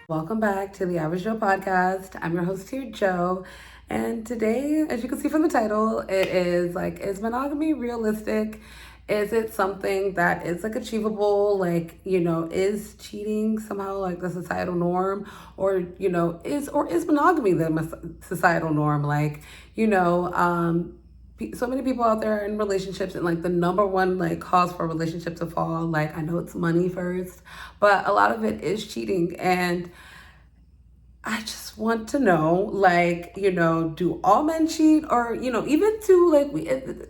Welcome back to the Average Joe podcast. I'm your host here, Joe. And today, as you can see from the title, it is like, is monogamy realistic? Is it something that is like achievable? Like, is cheating somehow like the societal norm? Or, is monogamy the societal norm? Like, so many people out there in relationships, and like the number one like cause for a relationship to fall, like I know it's money first, but a lot of it is cheating. And I just want to know, like, do all men cheat? Or, even to like,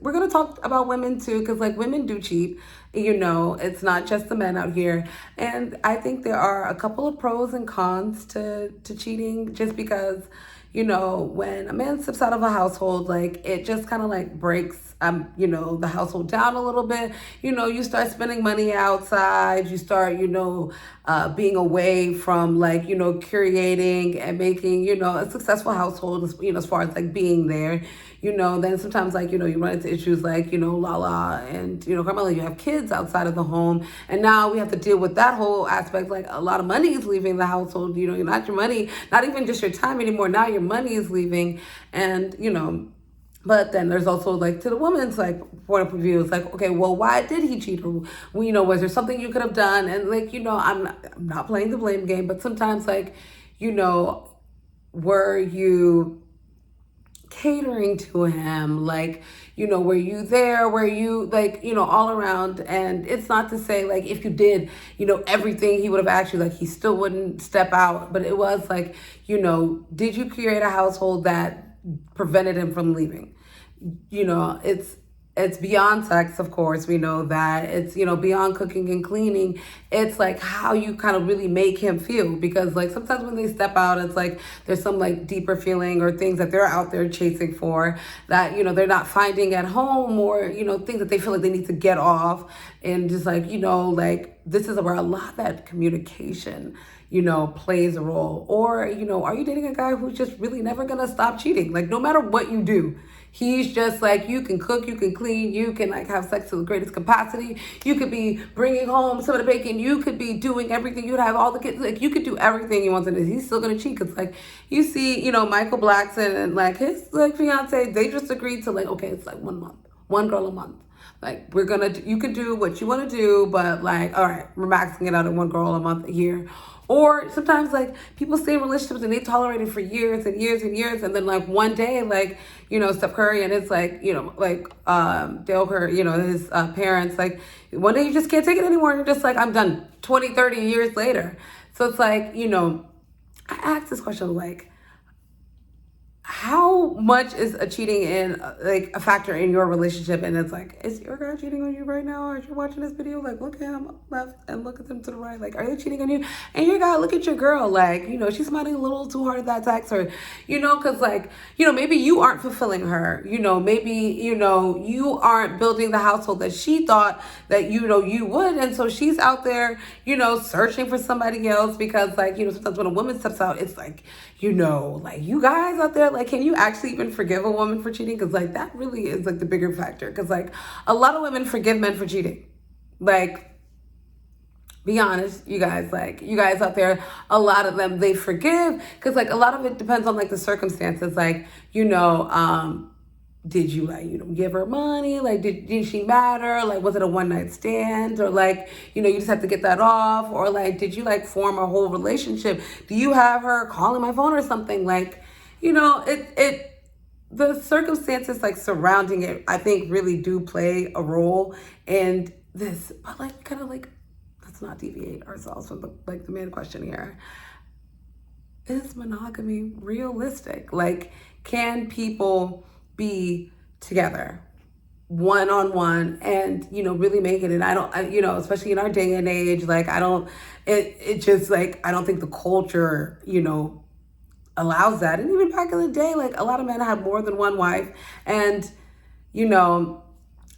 we're going to talk about women too, because like women do cheat. It's not just the men out here. And I think there are a couple of pros and cons to cheating, just because, when a man steps out of a household, like it just kind of like breaks, the household down a little bit. You start spending money outside, you start, being away from like, creating and making, a successful household, as far as like being there. Then sometimes like, you run into issues like, Lala and, Carmela, you have kids outside of the home. And now we have to deal with that whole aspect. Like a lot of money is leaving the household, you're not your money, not even just your time anymore. Now your money is leaving. And, but then there's also like to the woman's like point of view. It's like, okay, well, why did he cheat? Or, was there something you could have done? And like, I'm not playing the blame game, but sometimes like, were you catering to him? Like, were you there? Were you like, all around? And it's not to say like if you did, everything he would have asked you, like he still wouldn't step out. But it was like, did you create a household that prevented him from leaving? It's beyond sex, of course. We know that it's, beyond cooking and cleaning. It's like how you kind of really make him feel, because like sometimes when they step out, it's like there's some like deeper feeling or things that they're out there chasing for that, they're not finding at home, or, things that they feel like they need to get off. And just like, like this is where a lot of that communication, plays a role. Or, are you dating a guy who's just really never gonna stop cheating? Like no matter what you do, he's just like, you can cook, you can clean, you can like have sex to the greatest capacity. You could be bringing home some of the bacon. You could be doing everything. You'd have all the kids. Like you could do everything you want to do. He's still gonna cheat. Cause like you see, Michael Blackson and like his like fiance, they just agreed to like, okay, it's like 1 month, one girl a month. Like you can do what you want to do, but like, all right, we're maxing it out at one girl a month a year. Or sometimes like people stay in relationships and they tolerate it for years and years and years, and then like one day, like Steph Curry and it's like Dale Curry, his parents, like one day you just can't take it anymore. You're just like, I'm done. 20, 30 years later. So it's like, I asked this question like, how much is a cheating in like a factor in your relationship? And it's like, is your guy cheating on you right now? Or if you're watching this video, like look at him left and look at them to the right. Like, are they cheating on you? And your guy, look at your girl. Like, she's smiling a little too hard at that text, or, cause like, maybe you aren't fulfilling her, maybe, you aren't building the household that she thought that, you would. And so she's out there, searching for somebody else, because like, sometimes when a woman steps out, it's like, like you guys out there, like, can you actually even forgive a woman for cheating? Because like that really is like the bigger factor. Because like a lot of women forgive men for cheating. Like, be honest, you guys, like you guys out there, a lot of them they forgive, because like a lot of it depends on like the circumstances. Like, did you like, give her money? Like, did she matter? Like, was it a one night stand? Or like, you just have to get that off? Or like, did you like form a whole relationship? Do you have her calling my phone or something? Like, the circumstances like surrounding it, I think really do play a role in this. But like, kind of like, let's not deviate ourselves from the main question here. Is monogamy realistic? Like, can people be together one-on-one and really make it? And I don't especially in our day and age, like it just like I don't think the culture allows that. And even back in the day, like a lot of men had more than one wife. And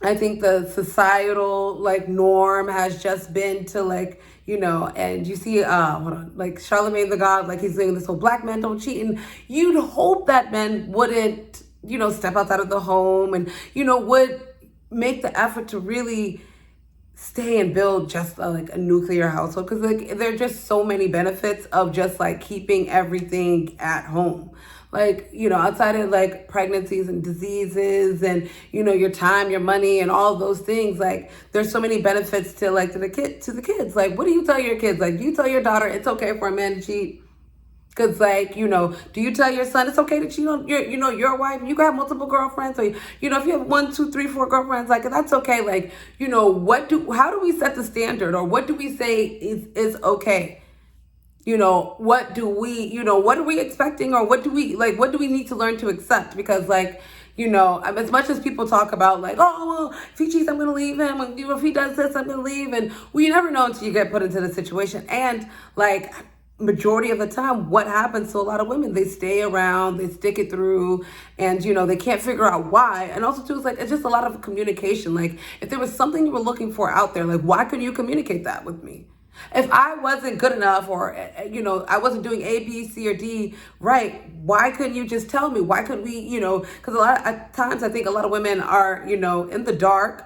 I think the societal like norm has just been to like, and you see, hold on, like Charlemagne the God, like he's saying this whole black men don't cheat. And you'd hope that men wouldn't, step outside of the home and, would make the effort to really stay and build just like a nuclear household, because like there are just so many benefits of just like keeping everything at home. Like, outside of like pregnancies and diseases and, your time, your money, and all those things, like there's so many benefits to like to the kids. Like, what do you tell your kids? Like, do you tell your daughter it's okay for a man to cheat? Because, like, do you tell your son it's okay to cheat on your wife? You can have multiple girlfriends, or, if you have 1, 2, 3, 4 girlfriends, like, that's okay. Like, how do we set the standard, or what do we say is okay? What are we expecting, or what do we need to learn to accept? Because, like, as much as people talk about like, oh, well, if he cheats, I'm going to leave him. If he does this, I'm going to leave. And you never know until you get put into the situation. And like, majority of the time, what happens to a lot of women, they stay around, they stick it through, and they can't figure out why. And also too, it's just a lot of communication. Like, if there was something you were looking for out there, like, why couldn't you communicate that with me? If I wasn't good enough, or I wasn't doing A, B, C, or D right, why couldn't you just tell me? Why couldn't we, because a lot of times I think a lot of women are in the dark,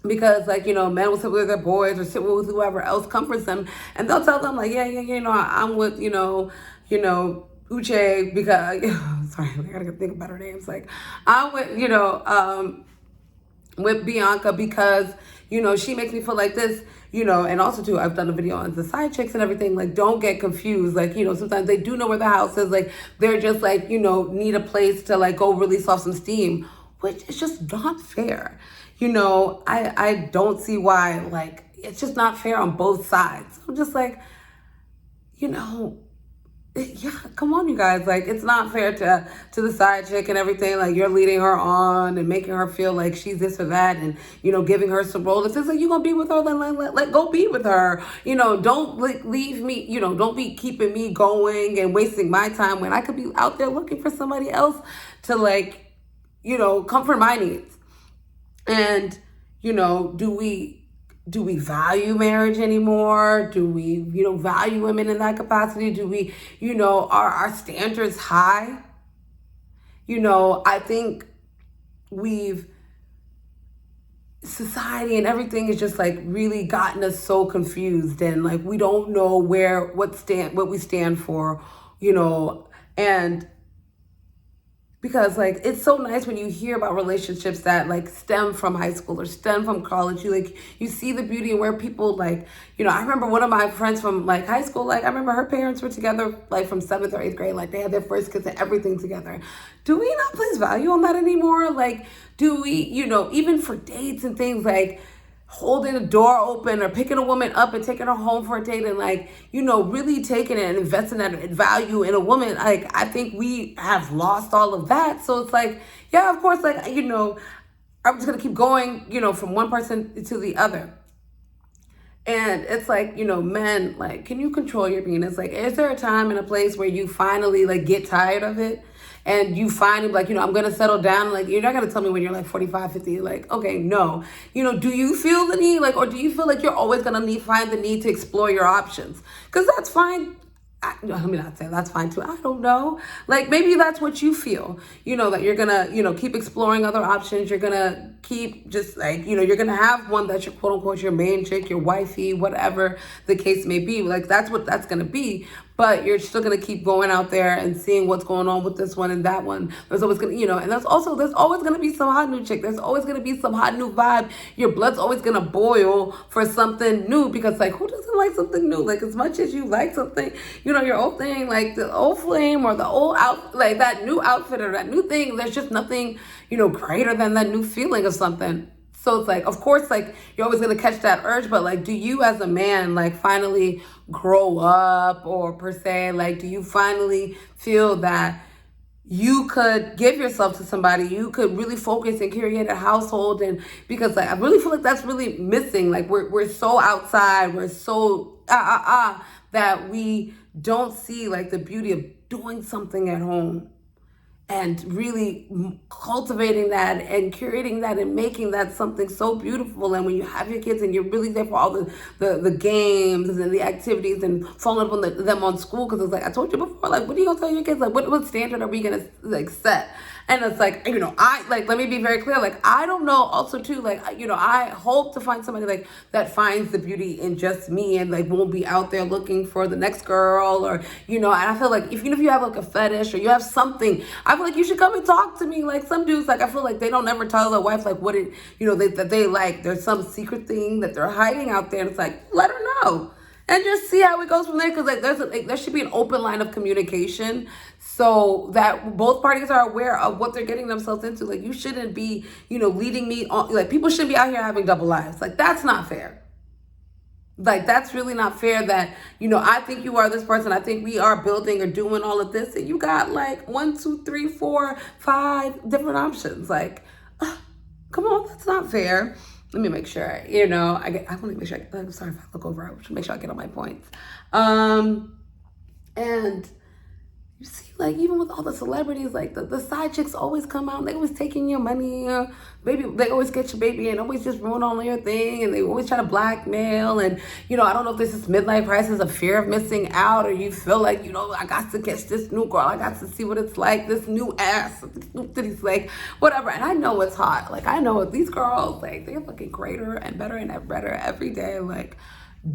because like, men will sit with their boys or sit with whoever else comforts them, and they'll tell them like, yeah, I'm with Uche, because sorry, I gotta think of better names. Like, I'm with Bianca because she makes me feel like this. And also too, I've done a video on the side chicks and everything. Like, don't get confused. Like, sometimes they do know where the house is. Like, they're just like, need a place to like go release off some steam, which is just not fair. I don't see why, like, it's just not fair on both sides. I'm just like, yeah, come on, you guys. Like, it's not fair to the side chick and everything. Like, you're leading her on and making her feel like she's this or that, and giving her some role. It's just like, you gonna be with her, then let go be with her. Don't like leave me. Don't be keeping me going and wasting my time when I could be out there looking for somebody else to like, comfort my needs. And do we value marriage anymore? Do we, value women in that capacity? Do we, are our standards high? I think society and everything is just like really gotten us so confused, and like, we don't know what we stand for, and because like, it's so nice when you hear about relationships that like stem from high school or stem from college. You see the beauty of where people like, I remember one of my friends from like high school, like I remember her parents were together like from 7th or 8th grade, like they had their first kids and everything together. Do we not place value on that anymore? Like, do we, even for dates and things, like holding a door open or picking a woman up and taking her home for a date, and like, really taking it and investing that value in a woman, like, I think we have lost all of that. So it's like, yeah, of course, like, I'm just gonna keep going, from one person to the other. And it's like, men, like, can you control your penis? Like, is there a time and a place where you finally like get tired of it? And you finally like, I'm going to settle down. Like, you're not going to tell me when you're like 45, 50, like, okay, no. Do you feel the need? Like, or do you feel like you're always going to find the need to explore your options? Because that's fine. Let me not say that's fine too. I don't know. Like, maybe that's what you feel, that you're gonna, keep exploring other options. You're gonna keep just like, you're gonna have one that's your quote unquote, your main chick, your wifey, whatever the case may be. Like, that's what that's gonna be. But you're still gonna keep going out there and seeing what's going on with this one and that one. There's always gonna, and there's always gonna be some hot new chick. There's always gonna be some hot new vibe. Your blood's always gonna boil for something new, because like, who doesn't like something new? Like, as much as you like something, your old thing, like the old flame or the old out, like that new outfit or that new thing, there's just nothing, greater than that new feeling of something. So it's like, of course, like, you're always going to catch that urge, but like, do you as a man, like, finally grow up, or per se, like, do you finally feel that you could give yourself to somebody, you could really focus and create a household? And because like, I really feel like that's really missing. Like, we're so outside, we're so that we don't see like the beauty of doing something at home and really cultivating that and curating that and making that something so beautiful. And when you have your kids and you're really there for all the games and the activities and following up on them on school, because it's like I told you before, like, what are you gonna tell your kids? Like, what standard are we gonna like set And it's like, I like, let me be very clear. Like, I don't know also too, like, I hope to find somebody like that finds the beauty in just me and like won't be out there looking for the next girl or, and I feel like even if you have like a fetish or you have something, I feel like you should come and talk to me. Like some dudes, like I feel like they don't ever tell their wife like what it, that they like, there's some secret thing that they're hiding out there. And it's like, let her know. And just see how it goes from there, because like there should be an open line of communication so that both parties are aware of what they're getting themselves into. Like you shouldn't be, leading me on. Like people shouldn't be out here having double lives. Like that's not fair. Like that's really not fair. That I think you are this person. I think we are building or doing all of this, and you got like 1, 2, 3, 4, 5 different options. Like, come on, that's not fair. Let me make sure, I want to make sure, I'm sorry if I look over, I should make sure I get all my points. And you see, like, even with all the celebrities, like, the side chicks always come out, and they always taking your money, baby, they always get your baby, and always just ruin all your thing, and they always try to blackmail, and, I don't know if this is midlife crisis, a fear of missing out, or you feel like, I got to catch this new girl, I got to see what it's like, this new ass, this new titties, like, whatever, and I know it's hot, like, I know these girls, like, they're looking greater and better and better every day, like,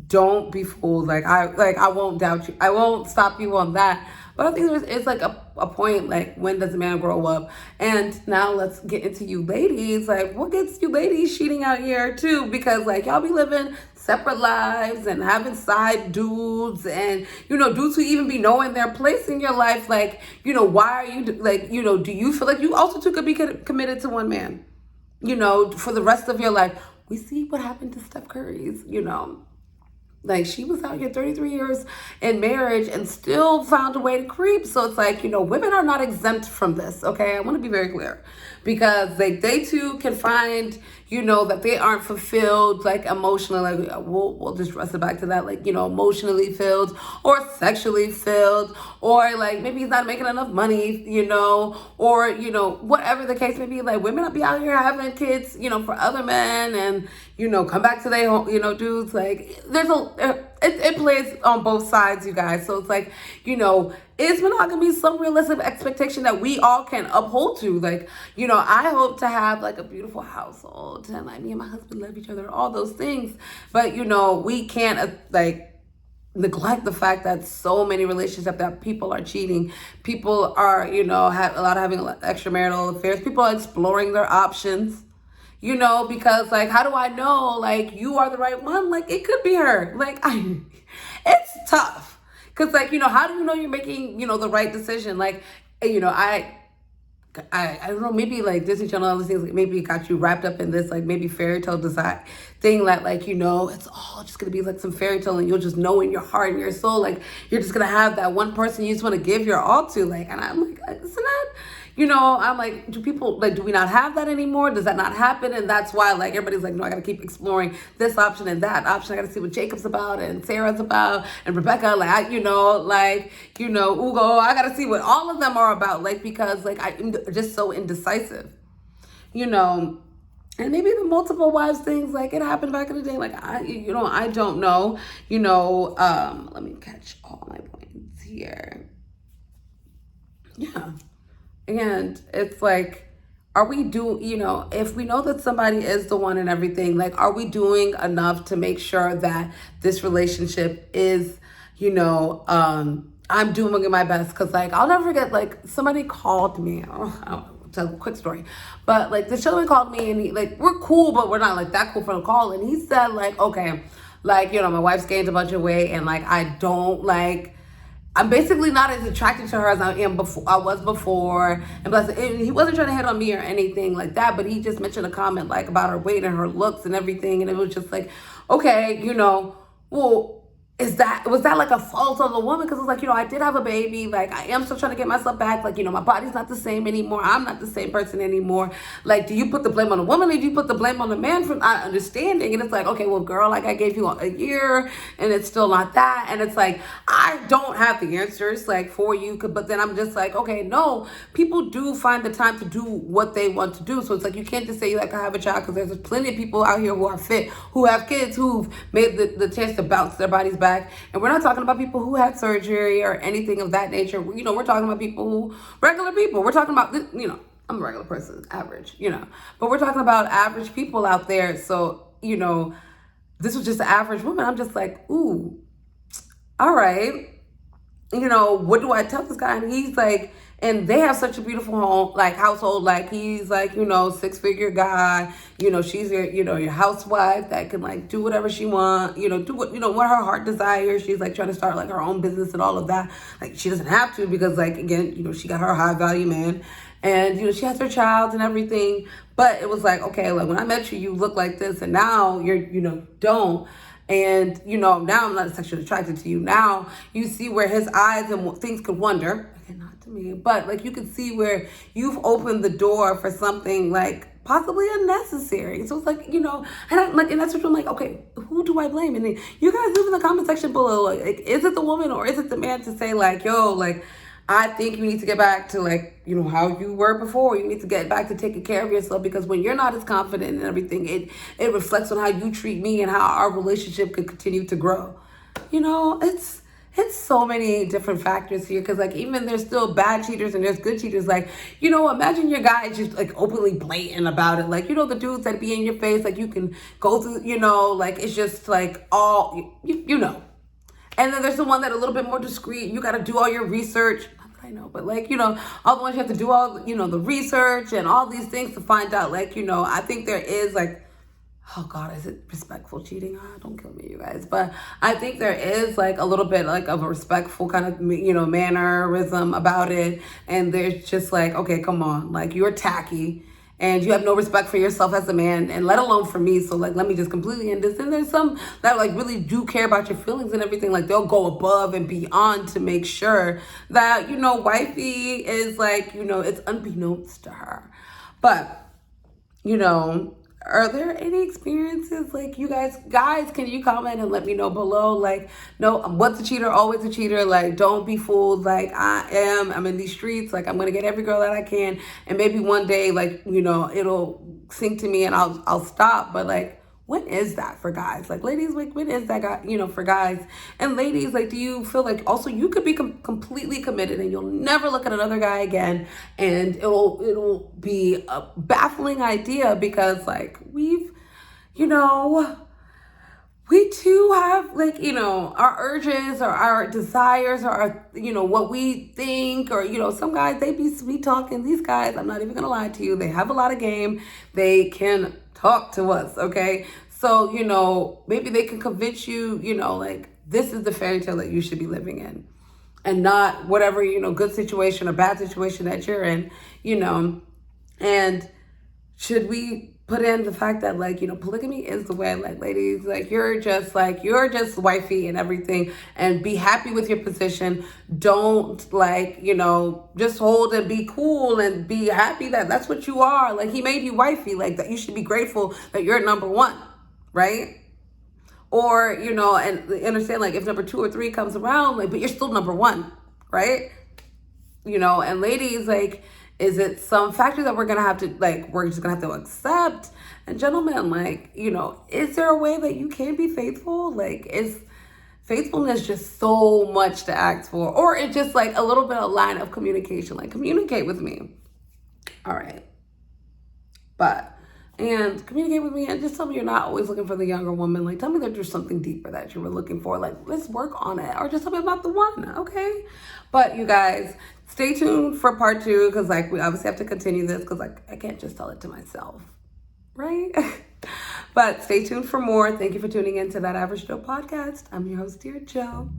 don't be fooled, I won't doubt you, I won't stop you on that. But I think it's like a point, like, when does a man grow up? And now let's get into you ladies. Like, what gets you ladies cheating out here, too? Because, like, y'all be living separate lives and having side dudes and, dudes who even be knowing their place in your life. Like, why are you, like, do you feel like you also, too, could be committed to one man, for the rest of your life? We see what happened to Steph Curry's, Like, she was out here 33 years in marriage and still found a way to creep. So it's like, women are not exempt from this, okay? I want to be very clear. Because they too can find, that they aren't fulfilled, like, emotionally. Like, we'll just dress it back to that, like, emotionally filled or sexually filled. Or, like, maybe he's not making enough money, or, whatever the case may be. Like, women will be out here having kids, for other men and, come back to their home, dudes. Like, it plays on both sides, you guys. So it's like, is monogamy some realistic expectation that we all can uphold to? Like, I hope to have like a beautiful household and like me and my husband love each other, all those things. But, we can't neglect the fact that so many relationships that people are cheating. People are, have a lot of having extramarital affairs. People are exploring their options. Because like, how do I know, like, you are the right one? Like, it could be her. Like, it's tough. Cause like, how do you know you're making, the right decision? Like, I don't know, maybe like Disney Channel, all these things, like maybe got you wrapped up in this, like maybe fairy tale design thing that like, it's all just gonna be like some fairy tale and you'll just know in your heart and your soul, like, you're just gonna have that one person you just wanna give your all to. Like, and I'm like, isn't that, I'm like, do we not have that anymore? Does that not happen? And that's why, like, everybody's like, no, I gotta keep exploring this option and that option. I gotta see what Jacob's about and Sarah's about and Rebecca, like, Ugo, I gotta see what all of them are about, like, because, like, I'm just so indecisive, and maybe the multiple wives things, like, it happened back in the day, like, I don't know, let me catch all my points here. Yeah. And it's like, are we if we know that somebody is the one and everything, like, are we doing enough to make sure that this relationship is, I'm doing my best? Because, like, I'll never forget, like, somebody called me, I'll tell a quick story, but, like, the gentleman called me and he, like, we're cool, but we're not, like, that cool for the call. And he said, like, okay, like, my wife's gained a bunch of weight and, like, I'm basically not as attracted to her as I was before. And he wasn't trying to hit on me or anything like that, but he just mentioned a comment like about her weight and her looks and everything. And it was just like, okay, well, was that like a fault on the woman? Because it's like, I did have a baby. Like, I am still trying to get myself back. Like, my body's not the same anymore. I'm not the same person anymore. Like, do you put the blame on the woman or do you put the blame on the man for not understanding? And it's like, okay, well, girl, like, I gave you a year and it's still not that. And it's like, I don't have the answers, like, for you. But then I'm just like, okay, no, people do find the time to do what they want to do. So it's like, you can't just say, like, I have a child, because there's plenty of people out here who are fit, who have kids, who've made the chance to bounce their bodies back. And we're not talking about people who had surgery or anything of that nature. We're talking about regular people. We're talking about, I'm a regular person, average, but we're talking about average people out there. So, this was just an average woman. I'm just like, ooh, all right. What do I tell this guy? And he's like, and they have such a beautiful home, like household, like he's like, 6-figure guy, she's your housewife that can like do whatever she wants, do what her heart desires. She's like trying to start like her own business and all of that. Like she doesn't have to because like, again, she got her high value man and, she has her child and everything. But it was like, okay, like when I met you, you look like this and now you're, don't. And, now I'm not sexually attracted to you. Now you see where his eyes and things could wonder. Okay, not to me. But, like, you can see where you've opened the door for something, like, possibly unnecessary. So it's like, and that's what I'm like, okay, who do I blame? And then you guys leave in the comment section below. Like, is it the woman or is it the man to say, like, yo, like, I think you need to get back to like, how you were before. You need to get back to taking care of yourself because when you're not as confident in everything, it reflects on how you treat me and how our relationship could continue to grow. It's so many different factors here because like even there's still bad cheaters and there's good cheaters. Like, imagine your guy is just like openly blatant about it. Like, the dudes that be in your face, like you can go through, like it's just like all, And then there's the one that a little bit more discreet. You got to do all your research. I know, but like, all the ones you have to do all, the research and all these things to find out. Like, I think there is like, oh God, is it respectful cheating? Don't kill me, you guys. But I think there is like a little bit like of a respectful kind of, mannerism about it. And there's just like, okay, come on. Like you're tacky. And you have no respect for yourself as a man, and let alone for me. So, like, let me just completely end this. And there's some that, like, really do care about your feelings and everything. Like, they'll go above and beyond to make sure that, wifey is, like, it's unbeknownst to her. But, are there any experiences like you guys, can you comment and let me know below? Like, no, what's a cheater? Always a cheater. Like, don't be fooled. Like, I'm in these streets. Like, I'm going to get every girl that I can. And maybe one day, like, it'll sink to me and I'll stop. But like, when is that for guys? Like, ladies, like, when is that guy, for guys? And ladies, like, do you feel like also you could be completely committed and you'll never look at another guy again? And it'll be a baffling idea because, like, we too have, like, our urges or our desires or our, what we think or, some guys, they be sweet talking. These guys, I'm not even going to lie to you. They have a lot of game. They can talk to us, okay? So, maybe they can convince you, like, this is the fairy tale that you should be living in and not whatever, good situation or bad situation that you're in, and should we put in the fact that, like, polygamy is the way, like, ladies, like, you're just wifey and everything and be happy with your position. Don't, like, just hold and be cool and be happy that that's what you are. Like, he made you wifey, like, that you should be grateful that you're number one, right? Or, and understand, like, if number 2 or 3 comes around, like, but you're still number one, right? And ladies, like, is it some factor that we're going to have to, like, we're just going to have to accept? And gentlemen, like, is there a way that you can be faithful? Like, is faithfulness just so much to ask for? Or it's just, like, a little bit of line of communication? Like, communicate with me. All right. And communicate with me and just tell me you're not always looking for the younger woman. Like, tell me that there's something deeper that you were looking for. Like, let's work on it. Or just tell me about the one, okay? But you guys, stay tuned for part 2 because, like, we obviously have to continue this because, like, I can't just tell it to myself, right? But stay tuned for more. Thank you for tuning in to That Average Joe podcast. I'm your host, Dear Joe.